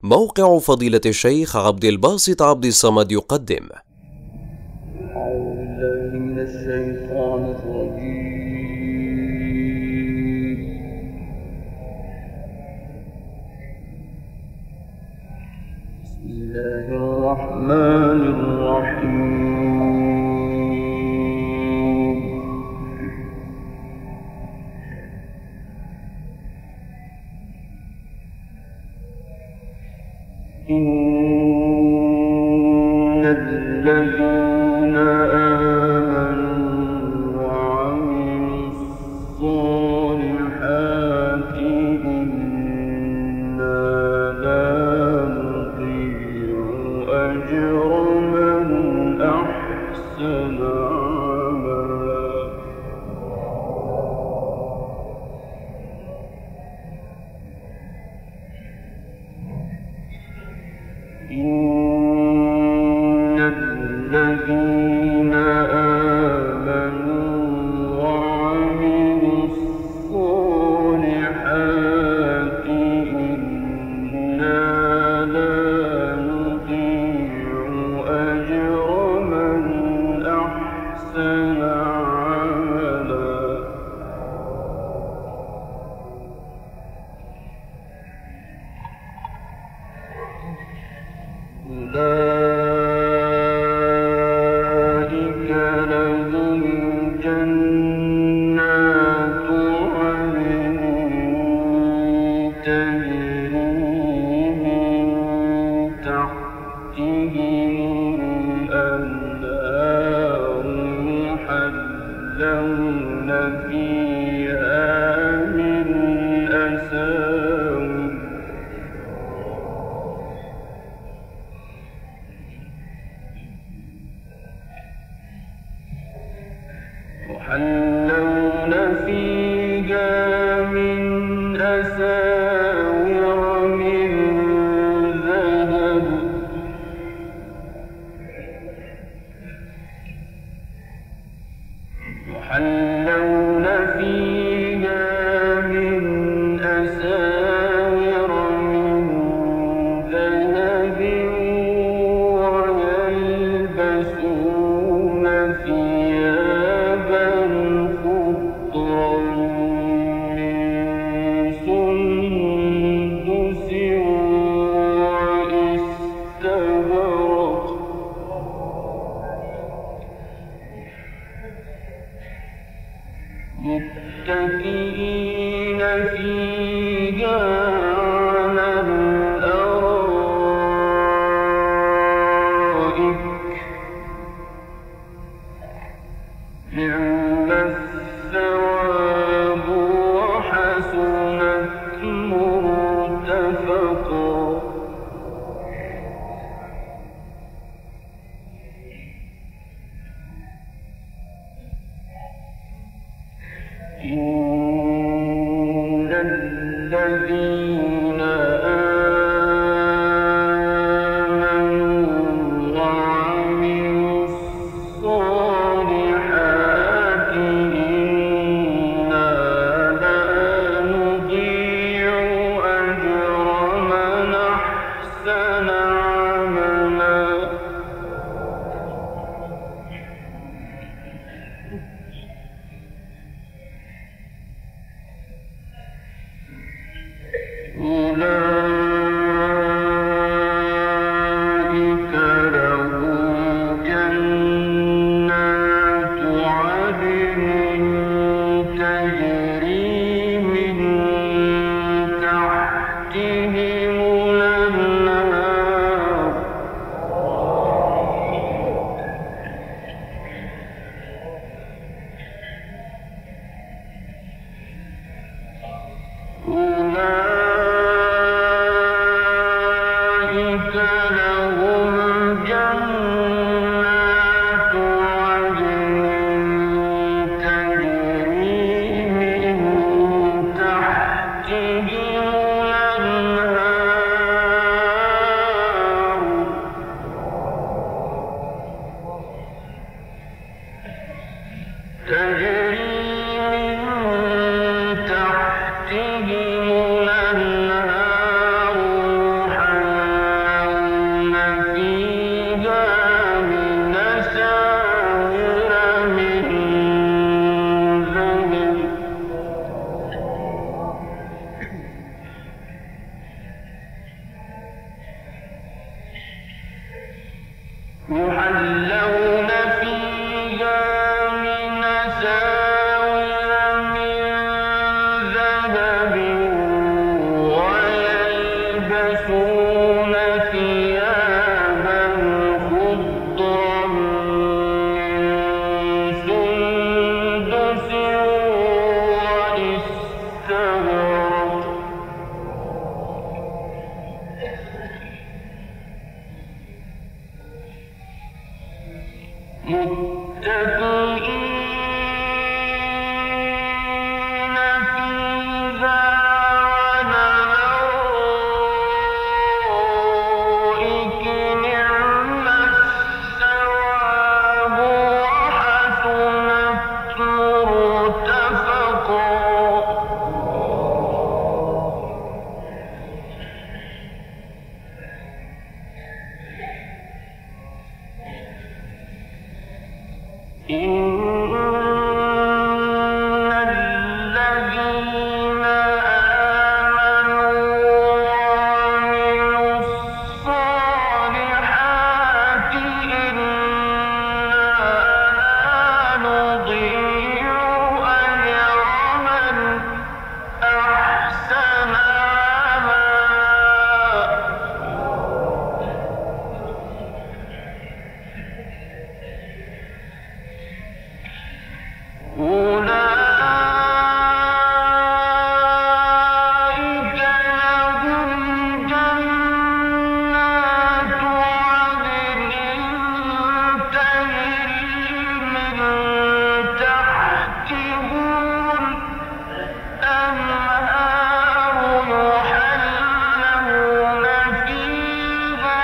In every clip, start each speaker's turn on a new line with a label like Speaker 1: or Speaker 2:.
Speaker 1: موقع فضيلة الشيخ عبد الباسط عبد الصمد يقدم.
Speaker 2: أعوذ بالله من الشيطان الرجيم. بسم الله الرحمن الرحيم. إن الذين آمنوا وعملوا الصالحات إنا لا نضيع أجر من أحسن عملا. إن الذين آمنوا وعملوا الصالحات إنا لا نضيع أجر من أحسن عملا. أولئك لهم جنات عدن تجري من تحتهم الأنهار يحلون فيها من أساور من ذهب يحلون فيها من أساور من ذهب ويلبسون ثيابا يحلون فيها من أساور من ذهب ويلبسون ثيابا خضرا من سندس واستبرق متكئين فيها على الأرائك نعم الثواب وحسنت مرتفقا إن الذين آمنوا وعملوا الصالحات إنا لا نضيع أجر من أحسن أولئك لهم جنات عدن تجري من تحتهم الأنهار يحلون فيها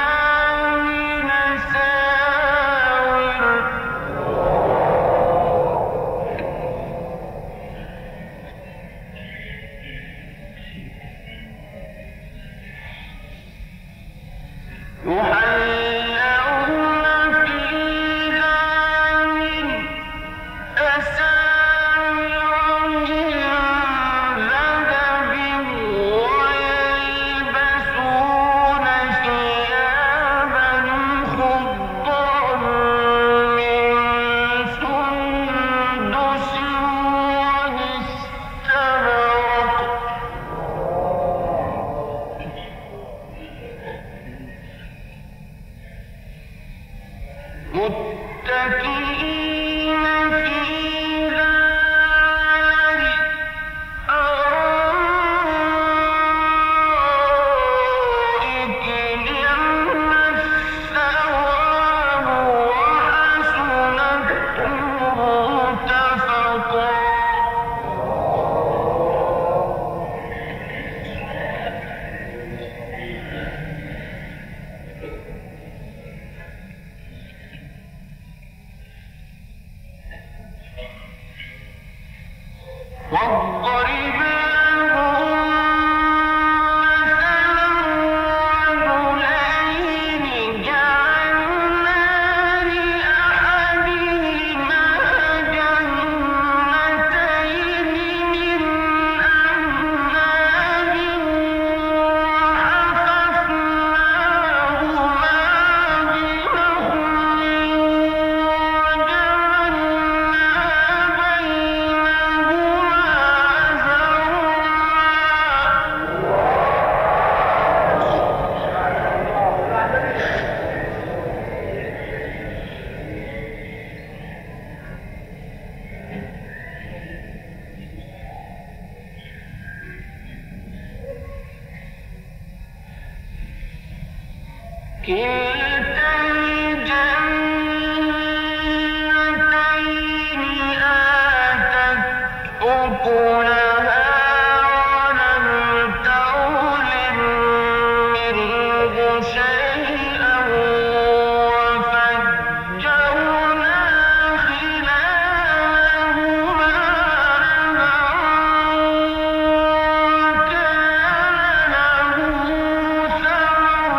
Speaker 2: من أساور ويلبسون ثيابا خضرا من سندس واستبرق متكئين فيها على الأرائك نعم الثواب وحسنت مرتفقا واضرب لهم مثلا رجلين جعلنا لأحدهما جنتين من أعناب وحففناهما بنخل كلتا الجنتين آتت أكلها ولم تظلم منه شيئا وفجرنا خلالهما نهرا وكان له ثمر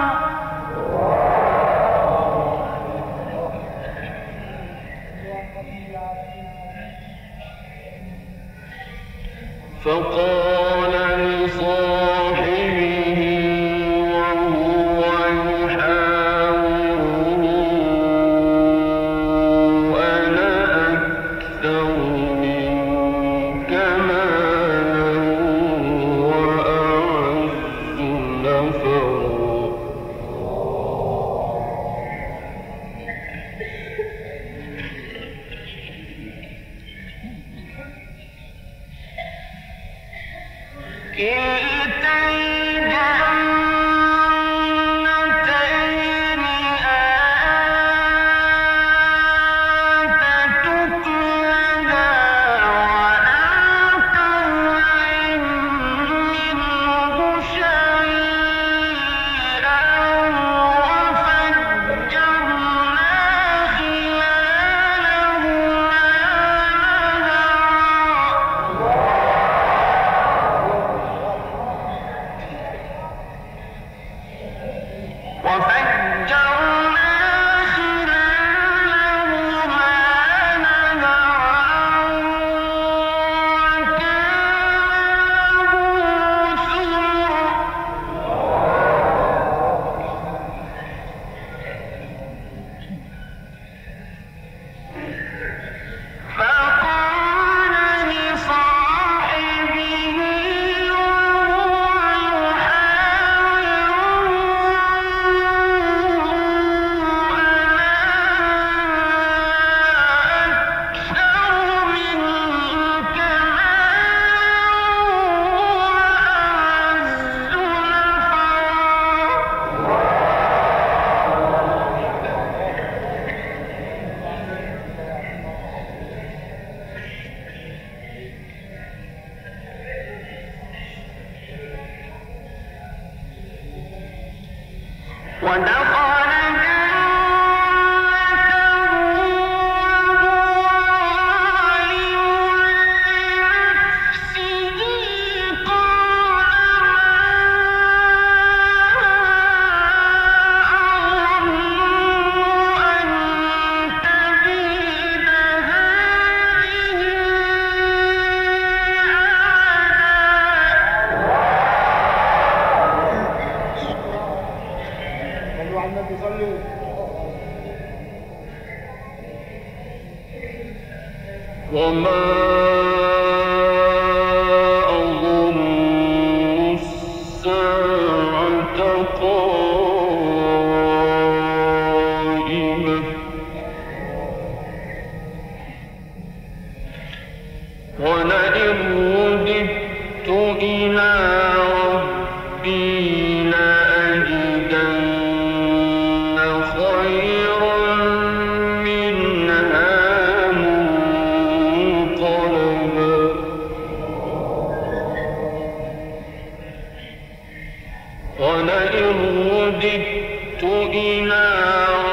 Speaker 2: وفجرنا خلالهما نهرا وكان له ثمر فقال لصاحبه وهو يحاوره أنا أكثر منك مالا وأعز نفرا ودخل وما أظن الساعة قائمة ولئن رددت إلى ربي لأجدن خيرا منها منقلبا ولئن رددت إلى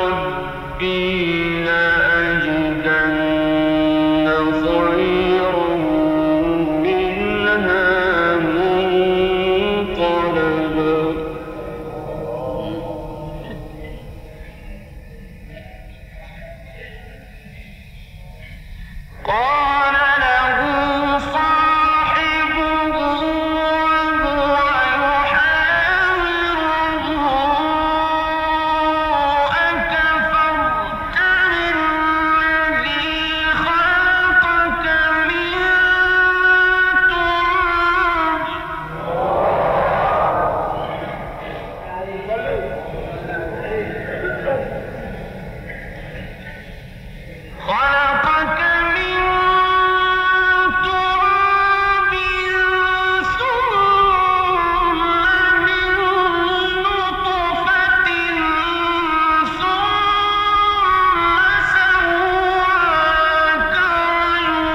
Speaker 2: ربي لأجدن خيرا منها منقلبا قال له صاحبه وهو يحاوره أكفرت بالذي خلقك من تراب خلقك من تراب ثم من نطفة ثم سواك رجلا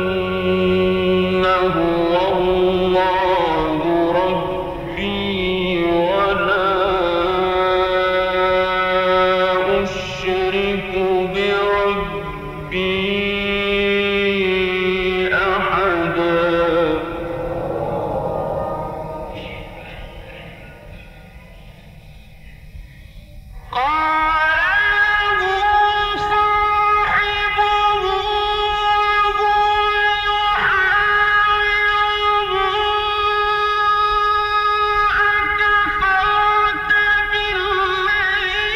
Speaker 2: لكن هو الله ربي ولا أشرك بربي أحدا قال له صاحبه وهو يحاوره أكفرت بالذي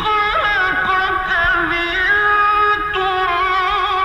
Speaker 2: خلقك من تراب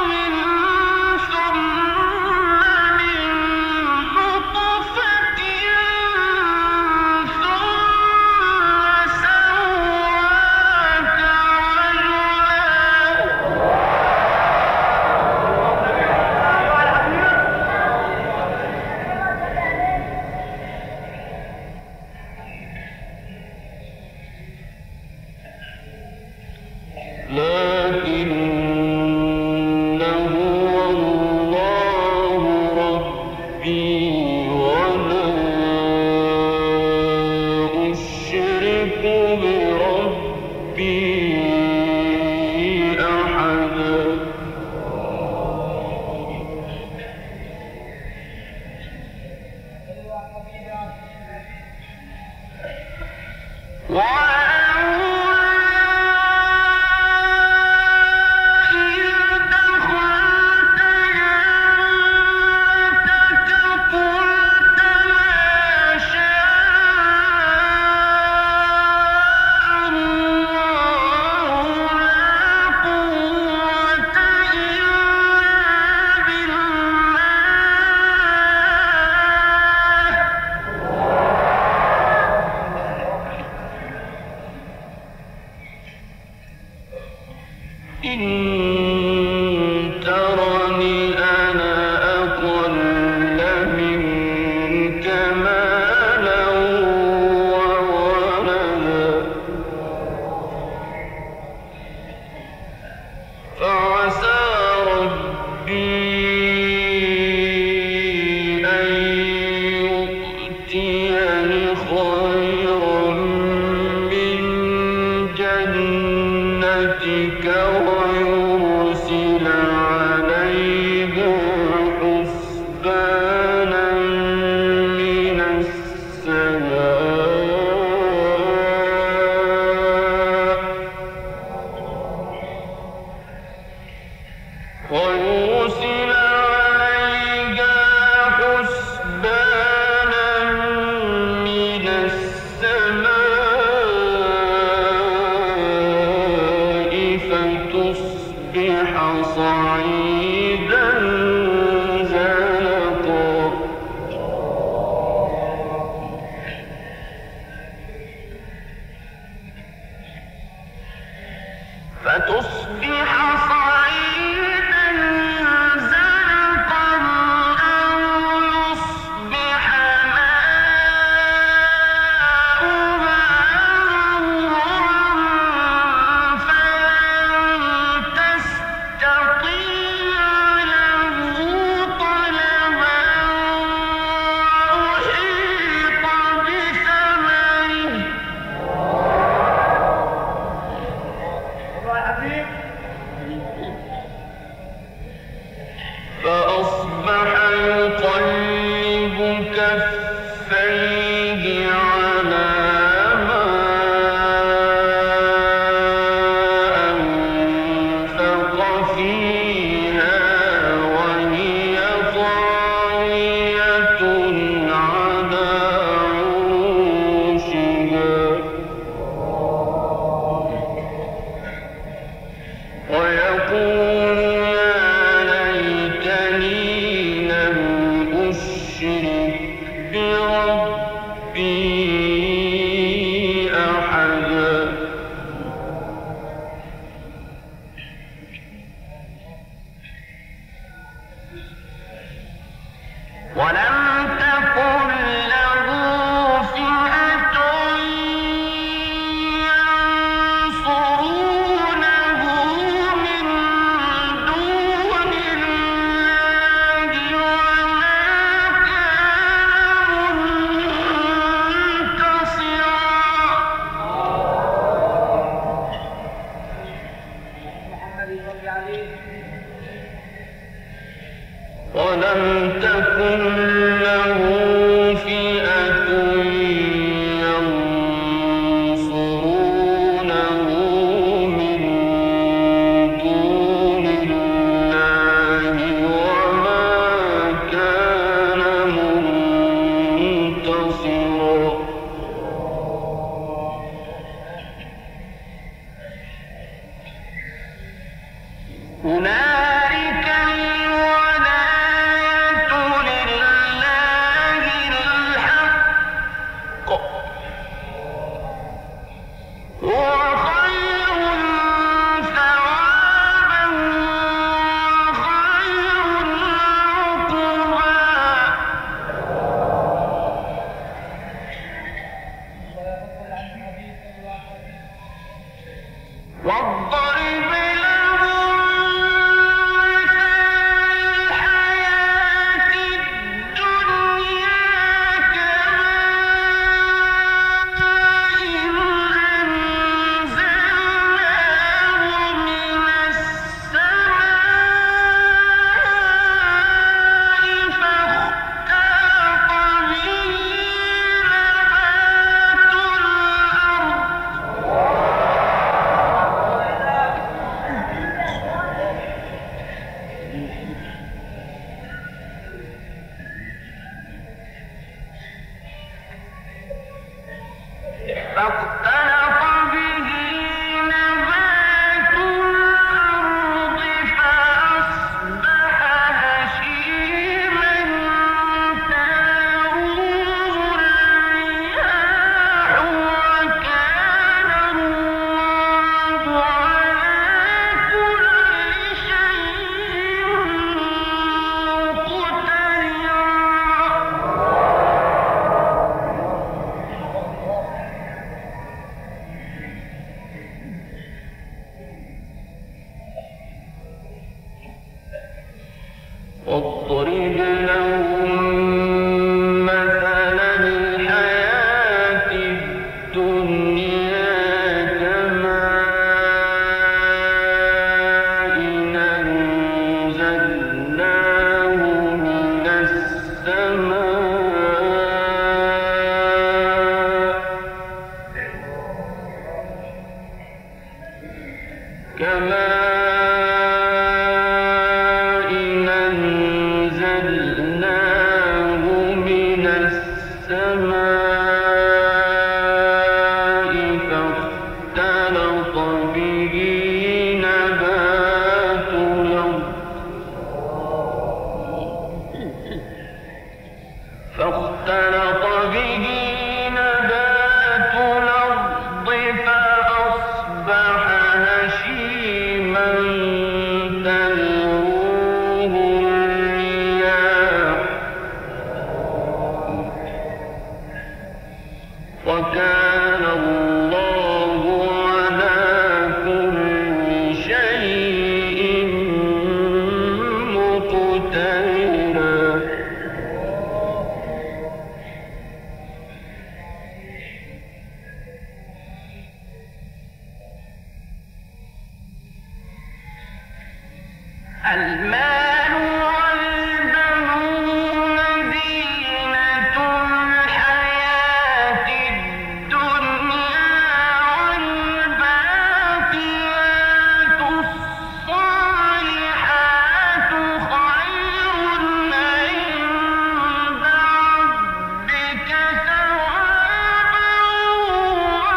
Speaker 2: إن ترني أنا أقل منك مالا وولدا فعسى ربي أن يؤتيني خيرا من جنتك ويرسل عليها حسبانا من السماء ويرسل عليها حسبانا من السماء فتصبح صعيدا زلقا فتصبح صعيدا زلقا أو يصبح ماؤها غورا فلن تستطيع له طلبا وأحيط بثمره فأصبح يقلب كفيه على ما أنفق فيها وهي خاوية على عروشها ويقول يا ليتني لم أشرك بربي أحدا ولم تكن له فئة ينصرونه من دون الله وما كان منتصرا ولم تكن له فئة ينصرونه من دون الله وما كان منتصرا هنالك الولاية لله الحق هو خير ثوابا وخير عقبا واضرب لهم واضرب لهم مثل الحياة الدنيا كماء أنزلناه من السماء فاختلط به نبات الأرض فأصبح هشيما تذروه الرياح وكان الله على كل شيء مقتدرا. المال والبنون زينة الحياة الدنيا والباقيات الصالحات خير عند ربك ثوابا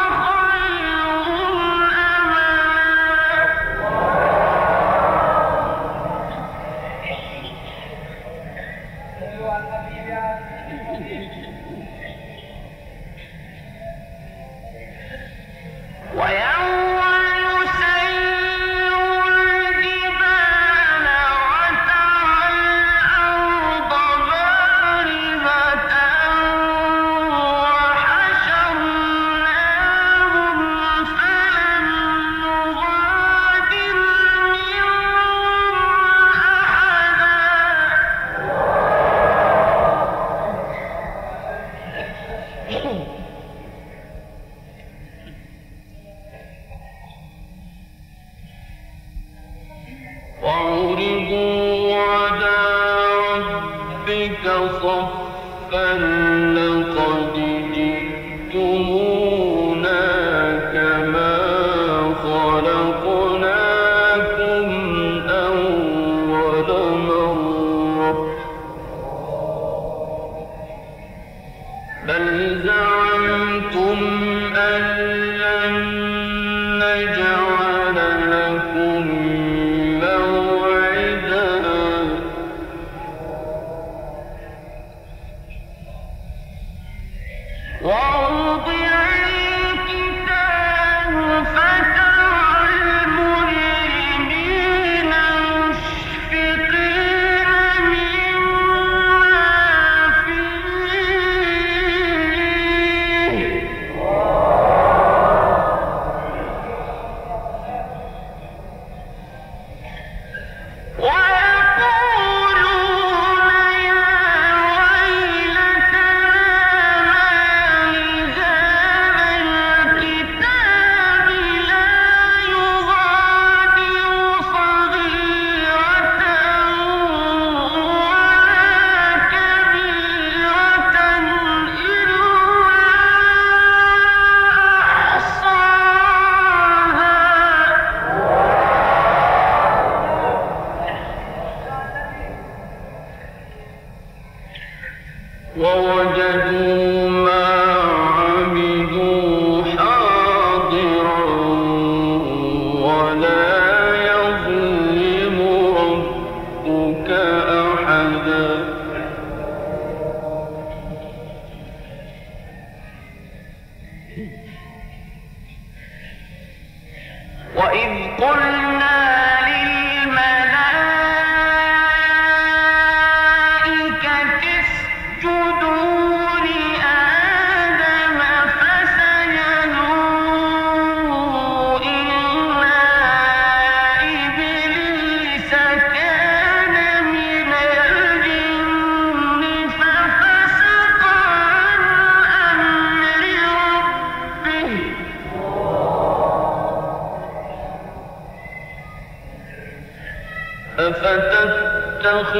Speaker 2: وخير أملا.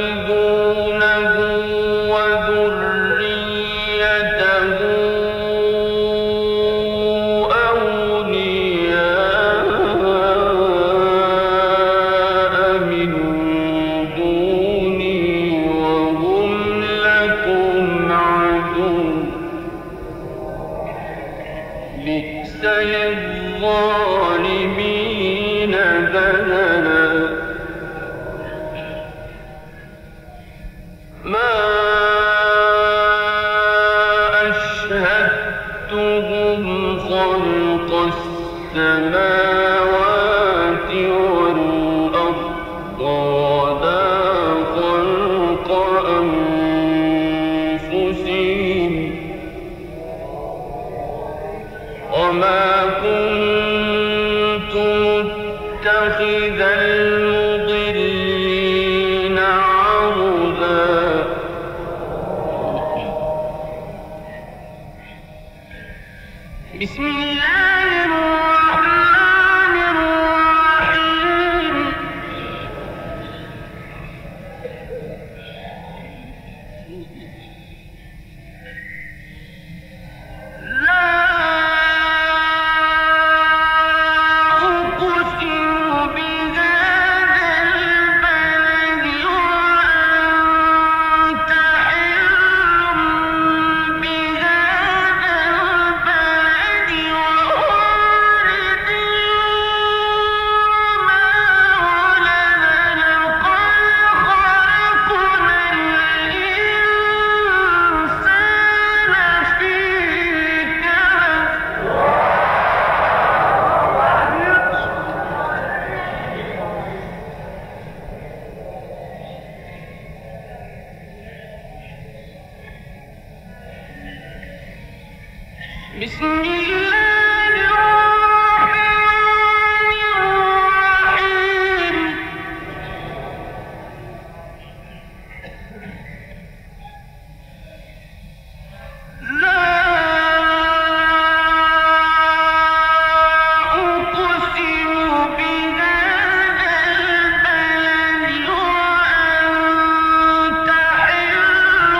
Speaker 2: أفتتخذونه وذريته أولياء من دوني وهم لكم عدو بئس للظالمين بدلا ما أشهدتهم خلق السماوات والأرض ولا خلق أنفسهم وما كنت متخذ المضلين عضدا بسم الله الرحمن الرحيم لا أقسم بهذا البلد وأنت حل بهذا البلد ووالد وما ولد لقد خلقنا الإنسان في كبد بسم الله الرحمن الرحيم لا أقسم بهذا البلد وأنت حل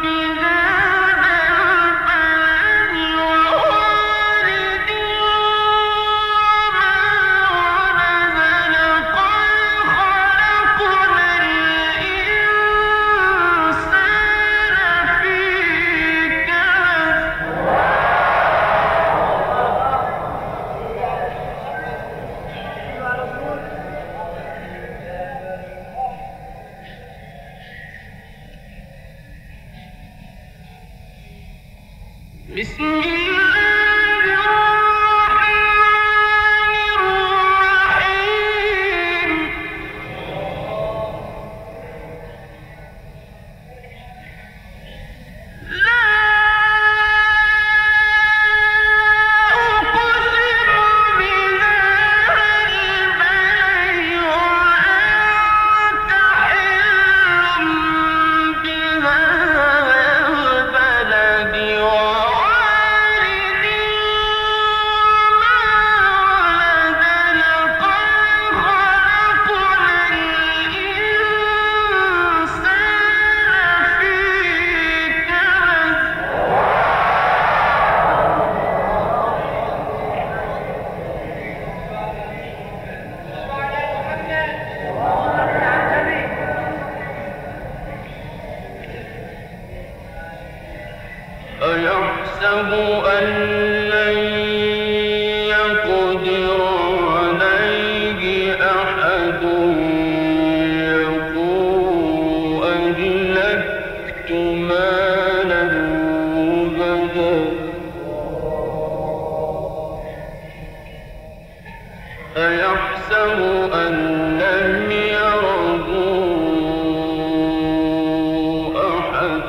Speaker 2: بهذا البلد ووالد وما ولد لقد خلقنا الإنسان في كبد بسم الله الرحمن الرحيم لا أقسم بهذا البلد وأنت حل بهذا البلد ووالد وما ولد لقد خلقنا الإنسان في كبد أيحسب أن لن يقدر عليه أحد يقول أهلكت مالا لبدا أيحسب أن لم يره أحد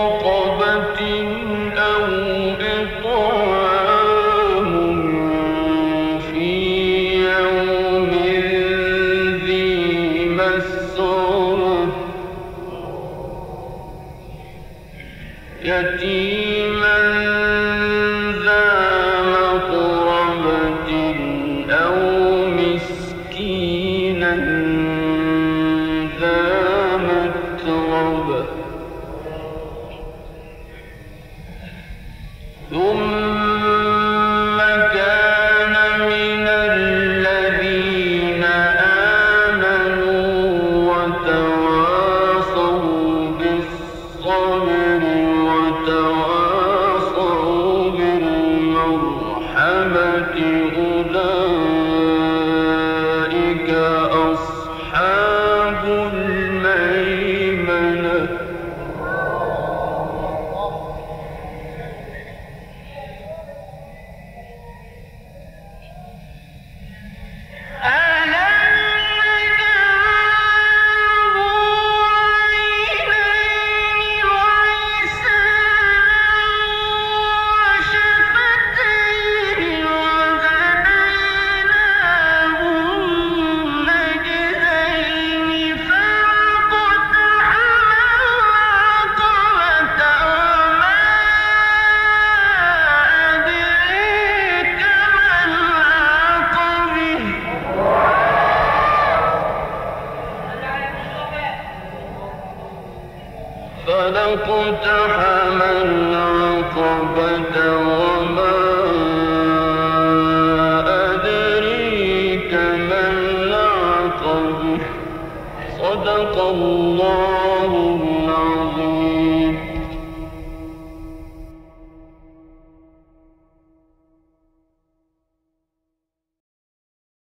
Speaker 2: رقبة أو إطعام في يوم ذي مسغبة يتيما ذا مقربة أو مسكينا ذا متربة ثم كان من الذين آمنوا وتواصوا بالصبر وتواصوا بالمرحمة أولئك أصحاب الميمنة فلاقتحم العقبة وما أدريك ما العقبة صدق الله